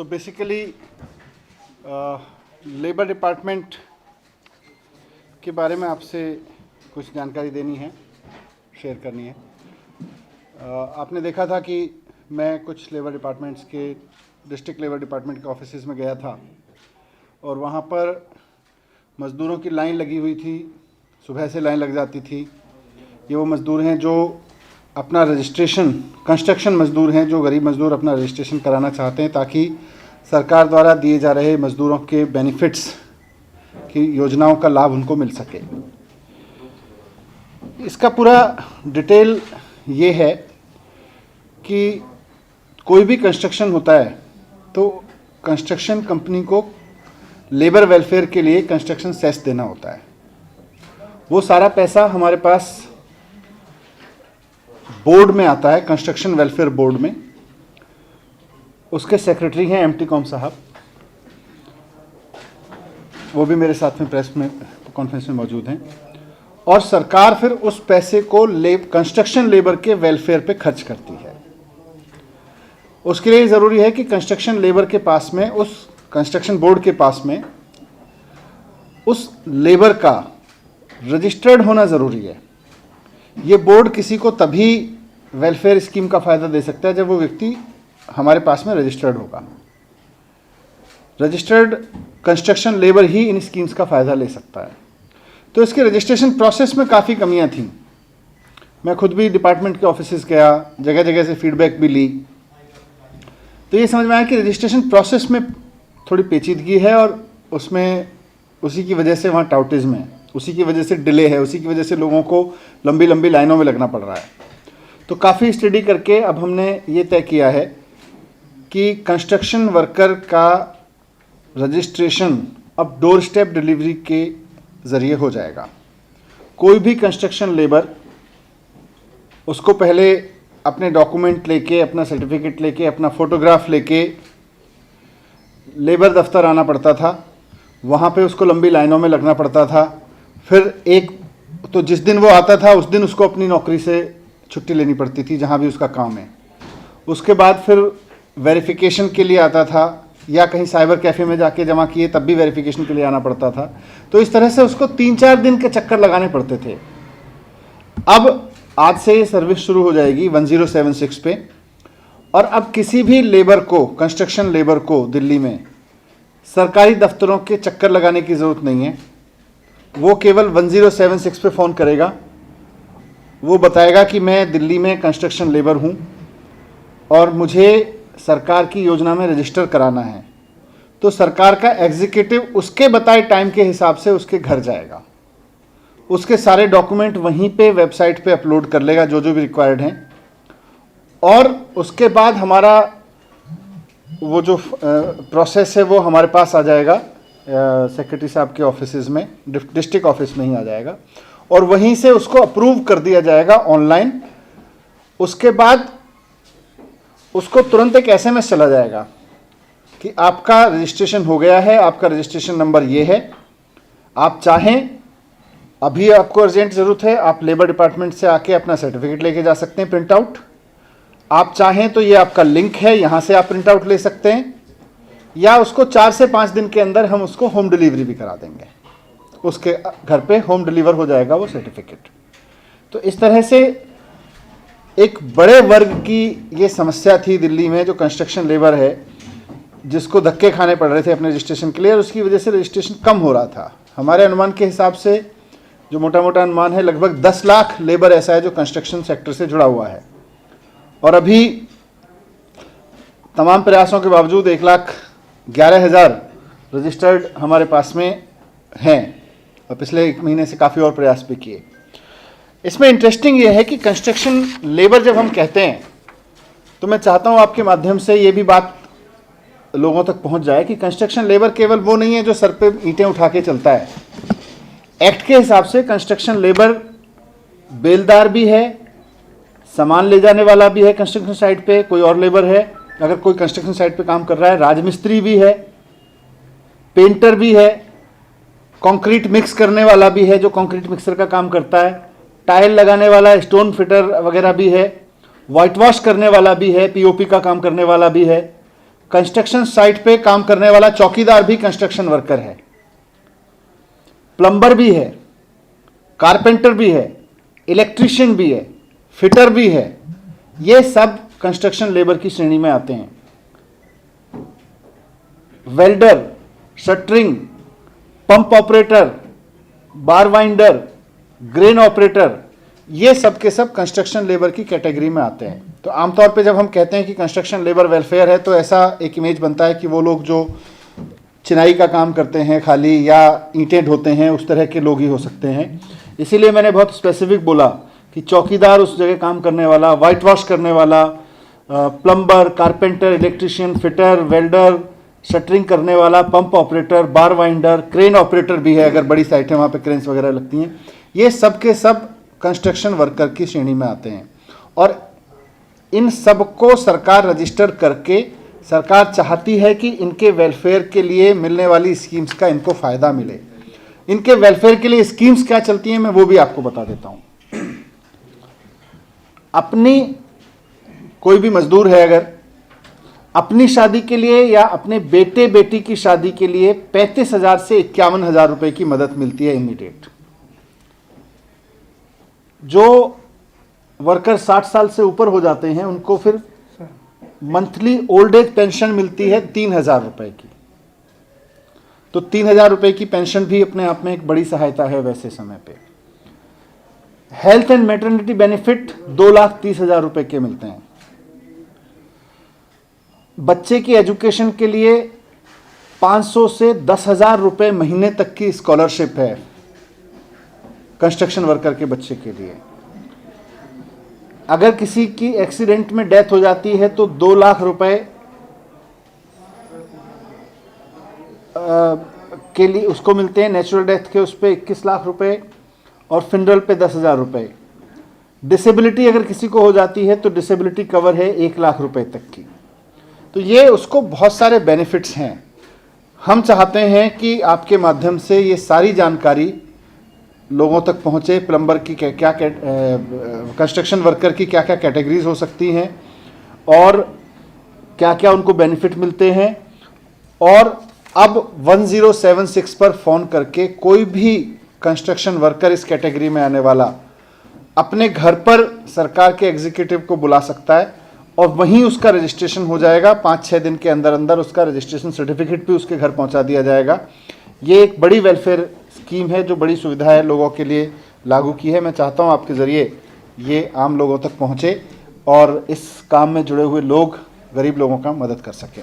So basically labour department के बारे में आपसे कुछ जानकारी देनी है, शेयर करनी है। आपने देखा था कि मैं कुछ लेबर डिपार्टमेंट्स के डिस्ट्रिक्ट लेबर डिपार्टमेंट के ऑफिसेज़ में गया था और वहाँ पर मज़दूरों की लाइन लगी हुई थी। सुबह से लाइन लग जाती थी। ये वो मज़दूर हैं जो अपना रजिस्ट्रेशन, कंस्ट्रक्शन मज़दूर हैं जो गरीब मज़दूर अपना रजिस्ट्रेशन कराना चाहते हैं ताकि सरकार द्वारा दिए जा रहे मज़दूरों के बेनिफिट्स की योजनाओं का लाभ उनको मिल सके। इसका पूरा डिटेल ये है कि कोई भी कंस्ट्रक्शन होता है तो कंस्ट्रक्शन कंपनी को लेबर वेलफेयर के लिए कंस्ट्रक्शन सेस देना होता है। वो सारा पैसा हमारे पास बोर्ड में आता है, कंस्ट्रक्शन वेलफेयर बोर्ड में। उसके सेक्रेटरी हैं एमटी कॉम साहब, वो भी मेरे साथ में प्रेस में कॉन्फ्रेंस में मौजूद हैं। और सरकार फिर उस पैसे को कंस्ट्रक्शन लेबर के वेलफेयर पे खर्च करती है। उसके लिए ज़रूरी है कि कंस्ट्रक्शन लेबर के पास में, उस कंस्ट्रक्शन बोर्ड के पास में उस लेबर का रजिस्टर्ड होना ज़रूरी है। ये बोर्ड किसी को तभी वेलफेयर स्कीम का फ़ायदा दे सकता है जब वो व्यक्ति हमारे पास में रजिस्टर्ड होगा। रजिस्टर्ड कंस्ट्रक्शन लेबर ही इन स्कीम्स का फ़ायदा ले सकता है। तो इसके रजिस्ट्रेशन प्रोसेस में काफ़ी कमियां थीं। मैं खुद भी डिपार्टमेंट के ऑफिसेज़ गया, जगह जगह से फीडबैक भी ली, तो ये समझ में आया कि रजिस्ट्रेशन प्रोसेस में थोड़ी पेचीदगी है और उसमें उसी की वजह से वहाँ टाउटिज़म है, उसी की वजह से डिले है, उसी की वजह से लोगों को लंबी लंबी लाइनों में लगना पड़ रहा है। तो काफ़ी स्टडी करके अब हमने ये तय किया है कि कंस्ट्रक्शन वर्कर का रजिस्ट्रेशन अब डोर स्टेप डिलीवरी के ज़रिए हो जाएगा। कोई भी कंस्ट्रक्शन लेबर, उसको पहले अपने डॉक्यूमेंट लेके, अपना सर्टिफिकेट लेके, अपना फ़ोटोग्राफ लेके लेबर दफ्तर आना पड़ता था। वहाँ पे उसको लंबी लाइनों में लगना पड़ता था। फिर तो जिस दिन वो आता था उस दिन उसको अपनी नौकरी से छुट्टी लेनी पड़ती थी जहाँ भी उसका काम है। उसके बाद फिर वेरिफिकेशन के लिए आता था, या कहीं साइबर कैफ़े में जाके जमा किए तब भी वेरिफिकेशन के लिए आना पड़ता था। तो इस तरह से उसको 3-4 दिन के चक्कर लगाने पड़ते थे। अब आज से ये सर्विस शुरू हो जाएगी 1076 पे, और अब किसी भी लेबर को, कंस्ट्रक्शन लेबर को दिल्ली में सरकारी दफ्तरों के चक्कर लगाने की ज़रूरत नहीं है। वो केवल 1076 पे फ़ोन करेगा, वो बताएगा कि मैं दिल्ली में कंस्ट्रक्शन लेबर हूँ और मुझे सरकार की योजना में रजिस्टर कराना है। तो सरकार का एग्जीक्यूटिव उसके बताए टाइम के हिसाब से उसके घर जाएगा, उसके सारे डॉक्यूमेंट वहीं पे वेबसाइट पे अपलोड कर लेगा जो जो भी रिक्वायर्ड हैं, और उसके बाद हमारा वो जो प्रोसेस है वो हमारे पास आ जाएगा, सेक्रेटरी साहब के ऑफिसेज़ में, डिस्ट्रिक्ट ऑफिस में ही आ जाएगा, और वहीं से उसको अप्रूव कर दिया जाएगा ऑनलाइन। उसके बाद उसको तुरंत एक एसएमएस चला जाएगा कि आपका रजिस्ट्रेशन हो गया है, आपका रजिस्ट्रेशन नंबर ये है, आप चाहें, अभी आपको अर्जेंट ज़रूरत है, आप लेबर डिपार्टमेंट से आके अपना सर्टिफिकेट लेके जा सकते हैं प्रिंट आउट। आप चाहें तो ये आपका लिंक है, यहाँ से आप प्रिंट आउट ले सकते हैं, या उसको 4 से 5 दिन के अंदर हम उसको होम डिलीवरी भी करा देंगे। उसके घर पे होम डिलीवर हो जाएगा वो सर्टिफिकेट। तो इस तरह से एक बड़े वर्ग की ये समस्या थी दिल्ली में, जो कंस्ट्रक्शन लेबर है, जिसको धक्के खाने पड़ रहे थे अपने रजिस्ट्रेशन के लिए, और उसकी वजह से रजिस्ट्रेशन कम हो रहा था। हमारे अनुमान के हिसाब से, जो मोटा मोटा अनुमान है, लगभग 10 लाख लेबर ऐसा है जो कंस्ट्रक्शन सेक्टर से जुड़ा हुआ है। और अभी तमाम प्रयासों के बावजूद 1,11,000 रजिस्टर्ड हमारे पास में हैं, और पिछले 1 महीने से काफ़ी और प्रयास भी किए। इसमें इंटरेस्टिंग ये है कि कंस्ट्रक्शन लेबर जब हम कहते हैं, तो मैं चाहता हूँ आपके माध्यम से ये भी बात लोगों तक पहुँच जाए कि कंस्ट्रक्शन लेबर केवल वो नहीं है जो सर पे ईंटें उठा के चलता है। एक्ट के हिसाब से कंस्ट्रक्शन लेबर बेलदार भी है, सामान ले जाने वाला भी है कंस्ट्रक्शन साइट पे, कोई और लेबर है अगर कोई कंस्ट्रक्शन साइट पे काम कर रहा है, राजमिस्त्री भी है, पेंटर भी है, कंक्रीट मिक्स करने वाला भी है जो कंक्रीट मिक्सर का काम करता है, टाइल लगाने वाला, स्टोन फिटर वगैरह भी है, वाइट वॉश करने वाला भी है, पीओपी का काम करने वाला भी है, कंस्ट्रक्शन साइट पे काम करने वाला चौकीदार भी कंस्ट्रक्शन वर्कर है, प्लम्बर भी है, कारपेंटर भी है, इलेक्ट्रीशियन भी है, फिटर भी है। ये सब कंस्ट्रक्शन लेबर की श्रेणी में आते हैं। वेल्डर, शटरिंग, पंप ऑपरेटर, बार वाइंडर, ग्रेन ऑपरेटर, ये सब के सब कंस्ट्रक्शन लेबर की कैटेगरी में आते हैं। तो आमतौर पे जब हम कहते हैं कि कंस्ट्रक्शन लेबर वेलफेयर है तो ऐसा एक इमेज बनता है कि वो लोग जो चिनाई का काम करते हैं खाली या ईंटें ढोते हैं उस तरह के लोग ही हो सकते हैं। इसीलिए मैंने बहुत स्पेसिफिक बोला कि चौकीदार उस जगह काम करने वाला, वाइट वॉश करने वाला, plumber, carpenter, electrician, fitter, welder, shuttering करने वाला, पंप ऑपरेटर, बार वाइंडर, क्रेन ऑपरेटर भी है, अगर बड़ी साइट है वहाँ पे क्रेन्स वगैरह लगती हैं। ये सब के सब कंस्ट्रक्शन वर्कर की श्रेणी में आते हैं और इन सबको सरकार रजिस्टर करके सरकार चाहती है कि इनके वेलफेयर के लिए मिलने वाली स्कीम्स का इनको फ़ायदा मिले। इनके वेलफेयर के लिए स्कीम्स क्या चलती हैं मैं वो भी आपको बता देता हूँ। अपनी कोई भी मजदूर है अगर अपनी शादी के लिए या अपने बेटे बेटी की शादी के लिए 35,000 से 51,000 रुपए की मदद मिलती है इमीडिएट। जो वर्कर 60 साल से ऊपर हो जाते हैं उनको फिर मंथली ओल्ड एज पेंशन मिलती है 3,000 रुपए की। तो 3,000 रुपए की पेंशन भी अपने आप में एक बड़ी सहायता है वैसे समय पे। हेल्थ एंड मैटरनिटी बेनिफिट 2,30,000 रुपए के मिलते हैं। बच्चे की एजुकेशन के लिए 500 से 10,000 रुपए महीने तक की स्कॉलरशिप है कंस्ट्रक्शन वर्कर के बच्चे के लिए। अगर किसी की एक्सीडेंट में डेथ हो जाती है तो 2 लाख रुपए के लिए उसको मिलते हैं। नेचुरल डेथ के उस पर 21 लाख रुपए और फिनरल पे 10,000 रुपए। डिसेबिलिटी अगर किसी को हो जाती है तो डिसेबिलिटी कवर है 1 लाख रुपए तक की। तो ये उसको बहुत सारे बेनिफिट्स हैं। हम चाहते हैं कि आपके माध्यम से ये सारी जानकारी लोगों तक पहुँचे। प्लम्बर की क्या कंस्ट्रक्शन वर्कर की क्या क्या कैटेगरीज हो सकती हैं और क्या क्या उनको बेनिफिट मिलते हैं। और अब 1076 पर फ़ोन करके कोई भी कंस्ट्रक्शन वर्कर इस कैटेगरी में आने वाला अपने घर पर सरकार के एग्जीक्यूटिव को बुला सकता है और वहीं उसका रजिस्ट्रेशन हो जाएगा। 5-6 दिन के अंदर अंदर उसका रजिस्ट्रेशन सर्टिफिकेट भी उसके घर पहुंचा दिया जाएगा। ये एक बड़ी वेलफेयर स्कीम है जो बड़ी सुविधा है लोगों के लिए लागू की है। मैं चाहता हूं आपके ज़रिए ये आम लोगों तक पहुंचे और इस काम में जुड़े हुए लोग गरीब लोगों का मदद कर सकें।